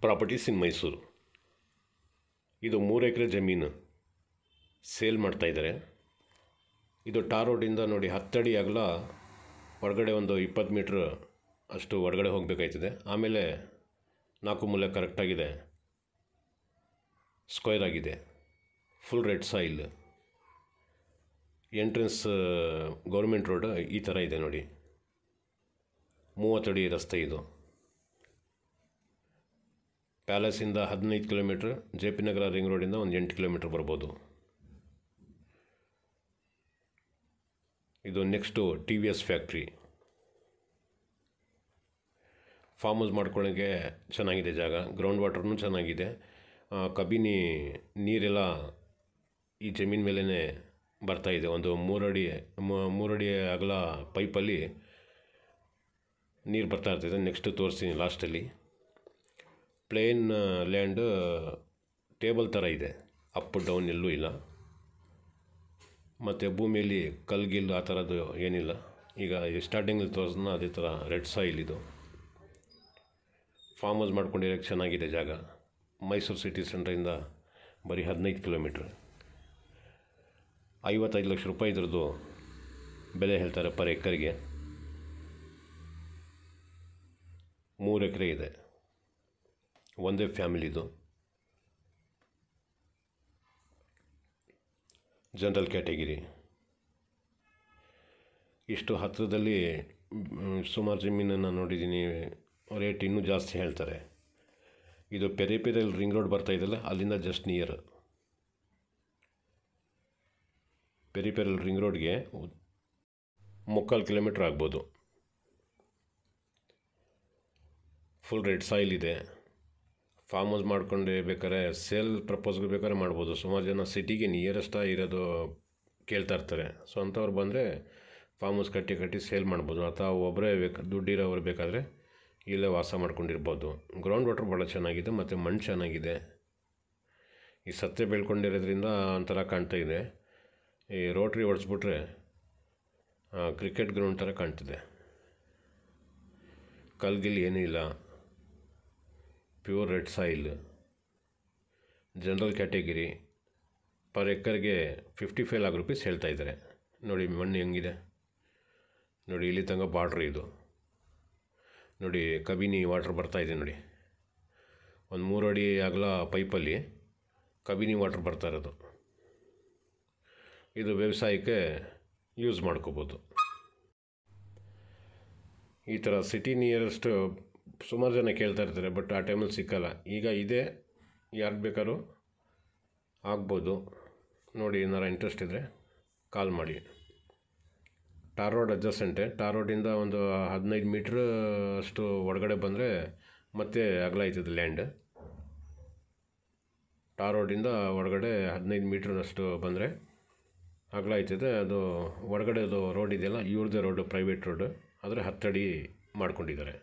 Properties ಇನ್ ಮೈಸೂರು. ಇದು 3 ಎಕರೆ ಜಮೀನು sale ಮಾಡ್ತಾಯಿದ್ದಾರೆ. ಇದು ಟಾರ್ ರೋಡಿಂದ ನೋಡಿ 10 ಅಡಿ ಅಗಲ, ಹೊರಗಡೆ ಒಂದು 20 ಮೀಟ್ರ್ ಅಷ್ಟು ಹೊರಗಡೆ ಹೋಗಬೇಕಾಯ್ತದೆ. ಆಮೇಲೆ 4 ಮೂಲೆ ಕರೆಕ್ಟಾಗಿದೆ, ಸ್ಕ್ವೇರ್ ಆಗಿದೆ, full red soil. Entrance government road ಈ ಥರ ಇದೆ ನೋಡಿ. 30 ಅಡಿ ರಸ್ತೆ ಇದು. ಪ್ಯಾಲೇಸಿಂದ 15 ಕಿಲೋಮೀಟ್ರ್, ಜೆ ಪಿ ನಗರ ರಿಂಗ್ ರೋಡಿಂದ ಒಂದು 8 ಕಿಲೋಮೀಟ್ರ್ ಬರ್ಬೋದು. ಇದು next TVS factory. Farm house ಮಾಡ್ಕೊಳ್ಳೋಕ್ಕೆ ಚೆನ್ನಾಗಿದೆ ಜಾಗ, ಗ್ರೌಂಡ್ ವಾಟರ್ನೂ ಚೆನ್ನಾಗಿದೆ. ಕಬಿನಿ ನೀರೆಲ್ಲ ಈ ಜಮೀನ್ ಮೇಲೇ ಬರ್ತಾಯಿದೆ. ಒಂದು 3 ಅಡಿ ಅಗಲ ಪೈಪಲ್ಲಿ ನೀರು ಬರ್ತಾ ಇರ್ತದೆ. ನೆಕ್ಸ್ಟ್ ತೋರಿಸ್ತೀನಿ ಲಾಸ್ಟಲ್ಲಿ. ಪ್ಲೇನ್ ಲ್ಯಾಂಡ್ ಟೇಬಲ್ ಥರ ಇದೆ, ಅಪ್ ಡೌನ್ ಎಲ್ಲೂ ಇಲ್ಲ. ಮತ್ತು ಭೂಮಿಯಲ್ಲಿ ಕಲ್ಗಿಲ್ಲು ಆ ಥರದ್ದು ಏನಿಲ್ಲ. ಈಗ ಸ್ಟಾರ್ಟಿಂಗಲ್ಲಿ ತೋರಿಸಿದ್ನ ಅದೇ ಥರ ರೆಡ್ ಸಾಯಿಲ್ ಇದು. ಫಾರ್ಮ್ ಹೌಸ್ ಮಾಡ್ಕೊಂಡಿರೋಕ್ಕೆ ಚೆನ್ನಾಗಿದೆ ಜಾಗ. ಮೈಸೂರು ಸಿಟಿ ಸೆಂಟ್ರಿಂದ ಬರೀ 15 ಕಿಲೋಮೀಟ್ರ್. 55 ಲಕ್ಷ ರೂಪಾಯಿ ಇದ್ರದ್ದು ಬೆಲೆ ಹೇಳ್ತಾರೆ ಪರ್ ಎಕರ್ಗೆ. 3 ಎಕರೆ ಇದೆ, ಒಂದೇ ಫ್ಯಾಮಿಲಿದು. General category. ಇಷ್ಟು ಹತ್ತಿರದಲ್ಲಿ ಸುಮಾರು ಜಮೀನನ್ನು ನೋಡಿದ್ದೀನಿ, ರೇಟ್ ಇನ್ನೂ ಜಾಸ್ತಿ ಹೇಳ್ತಾರೆ. ಇದು ಪೆರಿಪೆರಿಯಲ್ ರಿಂಗ್ ರೋಡ್ ಬರ್ತಾ ಇದೆಯಲ್ಲ, ಅಲ್ಲಿಂದ ಜಸ್ಟ್ ನಿಯರ್. ಪೆರಿಪೆರಿಯಲ್ ರಿಂಗ್ ರೋಡ್ಗೆ 3/4 ಕಿಲೋಮೀಟ್ರ್ ಆಗ್ಬೋದು. ಫುಲ್ ರೆಡ್ ಸಾಯಿಲ್ ಇದೆ. ಫಾರ್ಮ್ ಹೌಸ್ ಮಾಡ್ಕೊಂಡೆ ಬೇಕಾದ್ರೆ ಸೇಲ್ ಪ್ರಪೋಸ್ಗೆ ಬೇಕಾದ್ರೆ ಮಾಡ್ಬೋದು. ಸುಮಾರು ಜನ ಸಿಟಿಗೆ ನಿಯರೆಸ್ಟಾಗಿ ಇರೋದು ಕೇಳ್ತಾ ಇರ್ತಾರೆ. ಸೊ ಅಂಥವ್ರು ಬಂದರೆ ಫಾರ್ಮ್ ಹೌಸ್ ಕಟ್ಟಿ ಸೇಲ್ ಮಾಡ್ಬೋದು. ಅಥವಾ ಒಬ್ಬರೇ ದುಡ್ಡಿರೋರು ಬೇಕಾದರೆ ಇಲ್ಲೇ ವಾಸ ಮಾಡ್ಕೊಂಡಿರ್ಬೋದು. ಗ್ರೌಂಡ್ ವಾಟರ್ ಭಾಳ ಚೆನ್ನಾಗಿದೆ ಮತ್ತು ಮಣ್ಣು ಚೆನ್ನಾಗಿದೆ. ಈ ಸತ್ತೆ ಬೆಳ್ಕೊಂಡಿರೋದ್ರಿಂದ ಒಂಥರ ಕಾಣ್ತಾ ಇದೆ. ಈ ರೋಟ್ರಿ ಹೊಡೆಸ್ಬಿಟ್ರೆ ಕ್ರಿಕೆಟ್ ಗ್ರೌಂಡ್ ಥರ ಕಾಣ್ತಿದೆ. ಕಲ್ಗಿಲ್ ಏನೂ ಇಲ್ಲ, pure red soil. General category. Per ಎಕರ್ಗೆ 55 lakh rupees ಹೇಳ್ತಾ ಇದ್ದಾರೆ. ನೋಡಿ ಮಣ್ಣು ಹೆಂಗಿದೆ ನೋಡಿ, ಇಲ್ಲಿ ತನಕ ಬಾರ್ಡ್ರ್ ಇದು ನೋಡಿ. ಕಬಿನಿ ವಾಟ್ರ್ ಬರ್ತಾಯಿದೆ ನೋಡಿ. ಒಂದು 3 ಅಡಿ ಅಗಲ ಪೈಪಲ್ಲಿ ಕಬಿನಿ ವಾಟ್ರ್ ಬರ್ತಾ ಇರೋದು. ಇದು ವ್ಯವಸಾಯಕ್ಕೆ ಯೂಸ್ ಮಾಡ್ಕೋಬೋದು. ಈ ಥರ ಸಿಟಿ ನಿಯರೆಸ್ಟ್ ಸುಮಾರು ಜನ ಕೇಳ್ತಾ ಇರ್ತಾರೆ, ಬಟ್ ಆ ಟೈಮಲ್ಲಿ ಸಿಕ್ಕಲ್ಲ. ಈಗ ಇದೆ, ಯಾರು ಬೇಕಾದ್ರೂ ಆಗ್ಬೋದು. ನೋಡಿ, ಏನಾರು ಇಂಟ್ರೆಸ್ಟ್ ಇದ್ದರೆ ಕಾಲ್ ಮಾಡಿ. Tar road ಅಡ್ಜಸೆಂಟೆ. ಟಾರ್ ರೋಡಿಂದ ಒಂದು 15 ಮೀಟ್ರ್ ಅಷ್ಟು ಒಳಗಡೆ ಬಂದರೆ ಮತ್ತೆ ಅಗಲ ಆಯ್ತದೆ ಲ್ಯಾಂಡ್. ಟಾರ್ ರೋಡಿಂದ ಒಳಗಡೆ 15 ಮೀಟ್ರ್ನಷ್ಟು ಬಂದರೆ ಅಗಲ ಆಯ್ತದೆ. ಅದು ಒಳಗಡೆ ಅದು ರೋಡ್ ಇದೆಯಲ್ಲ, ಇವ್ರದ್ದೇ ರೋಡು, ಪ್ರೈವೇಟ್ ರೋಡು. ಆದರೆ 10 ಅಡಿ ಮಾಡ್ಕೊಂಡಿದ್ದಾರೆ.